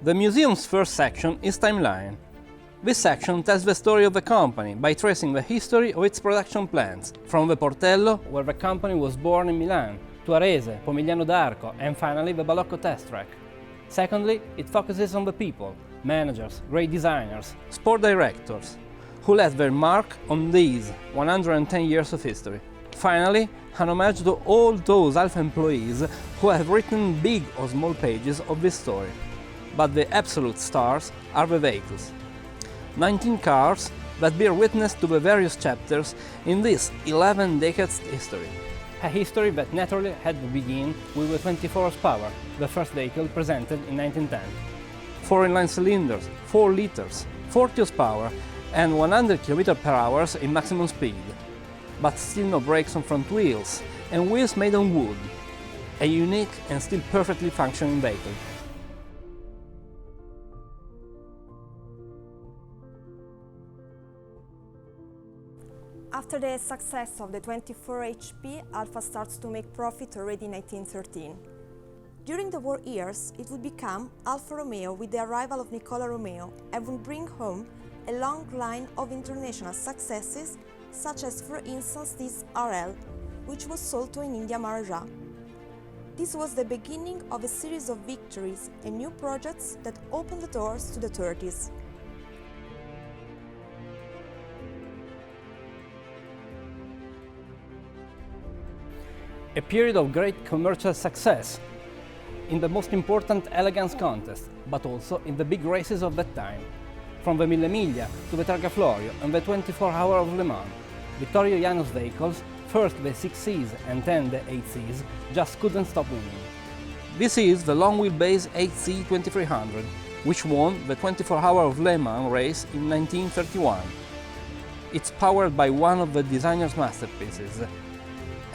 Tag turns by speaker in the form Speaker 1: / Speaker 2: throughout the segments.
Speaker 1: The museum's first section is Timeline. This section tells the story of the company by tracing the history of its production plants, from the Portello, where the company was born in Milan, to Arese, Pomigliano d'Arco, and finally the Balocco test track. Secondly, it focuses on the people, managers, great designers, sport directors, who left their mark on these 110 years of history. Finally, an homage to all those Alfa employees who have written big or small pages of this story. But the absolute stars are the vehicles. 19 cars that bear witness to the various chapters in this 11 decades history. A history that naturally had to begin with the 24 horsepower, the first vehicle presented in 1910. 4 inline cylinders, 4 liters, 40 horsepower and 100 km/h in maximum speed. But still no brakes on front wheels, and wheels made on wood. A unique and still perfectly functioning vehicle.
Speaker 2: After the success of the 24 HP, Alfa starts to make profit already in 1913. During the war years, it would become Alfa Romeo with the arrival of Nicola Romeo and would bring home a long line of international successes, such as, for instance, this RL, which was sold to an Indian Maharaja. This was the beginning of a series of victories and new projects that opened the doors to the 30s.
Speaker 1: A period of great commercial success in the most important elegance contest, but also in the big races of that time. From the Mille Miglia to the Targa Florio and the 24 Hour of Le Mans, Vittorio Jano's vehicles, first the 6Cs and then the 8Cs, just couldn't stop winning. This is the long wheelbase 8C 2300, which won the 24 Hour of Le Mans race in 1931. It's powered by one of the designer's masterpieces,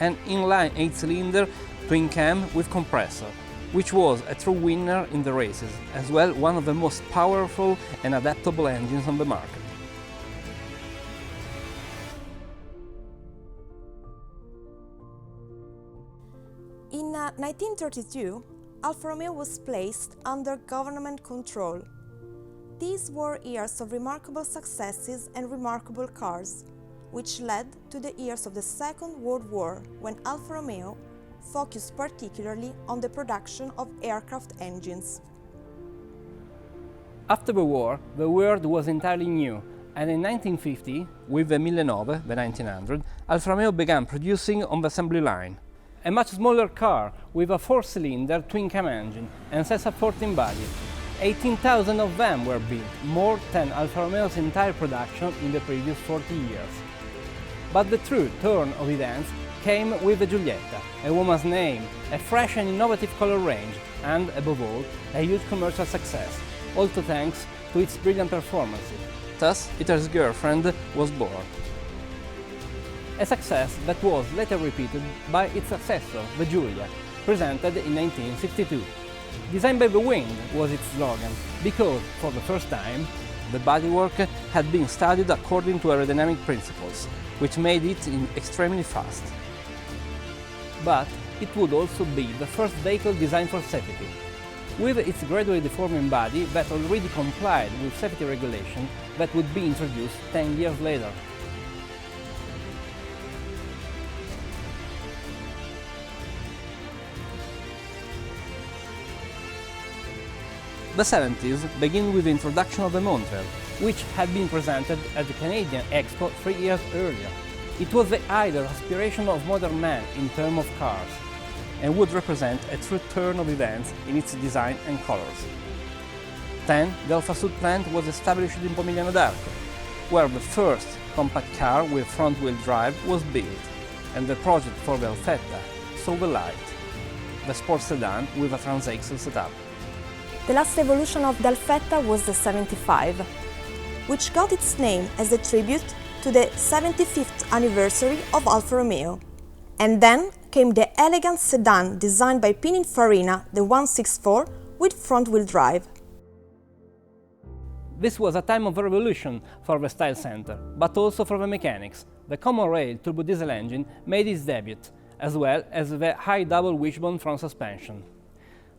Speaker 1: an inline 8-cylinder twin-cam with compressor, which was a true winner in the races, as well one of the most powerful and adaptable engines on the market.
Speaker 2: In 1932, Alfa Romeo was placed under government control. These were years of remarkable successes and remarkable cars, which led to the years of the Second World War, when Alfa Romeo focused particularly on the production of aircraft engines.
Speaker 1: After the war, the world was entirely new, and in 1950, with the 1900, the 1900, Alfa Romeo began producing on the assembly line. A much smaller car with a 4-cylinder twin-cam engine and self-supporting body. 18,000 of them were built, more than Alfa Romeo's entire production in the previous 40 years. But the true turn of events came with the Giulietta, a woman's name, a fresh and innovative color range, and, above all, a huge commercial success, also thanks to its brilliant performances. Thus, Hitler's girlfriend was born. A success that was later repeated by its successor, the Giulia, presented in 1962. Designed by the wind was its slogan, because, for the first time, the bodywork had been studied according to aerodynamic principles, which made it extremely fast. But it would also be the first vehicle designed for safety. With its gradually deforming body that already complied with safety regulations that would be introduced 10 years later. The 70s begin with the introduction of the Montreal, which had been presented at the Canadian Expo 3 years earlier. It was the ideal aspiration of modern man in terms of cars, and would represent a true turn of events in its design and colors. Then, the Alfa Sud plant was established in Pomigliano d'Arco, where the first compact car with front-wheel drive was built, and the project for the Alfetta saw the light, the sports sedan with a transaxle setup.
Speaker 2: The last evolution of the Alfetta was the 75, which got its name as a tribute to the 75th anniversary of Alfa Romeo. And then came the elegant sedan designed by Pininfarina, the 164, with front-wheel drive.
Speaker 1: This was a time of revolution for the style center, but also for the mechanics. The common rail turbo diesel engine made its debut, as well as the high double wishbone front suspension.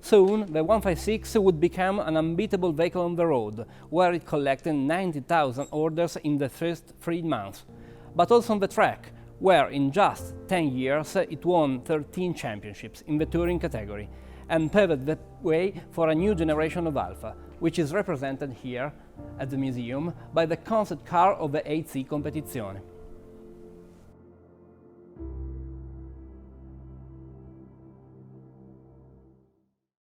Speaker 1: Soon, the 156 would become an unbeatable vehicle on the road, where it collected 90,000 orders in the first 3 months, but also on the track, where in just 10 years it won 13 championships in the touring category, and paved the way for a new generation of Alfa, which is represented here at the museum by the concept car of the 8C Competizione.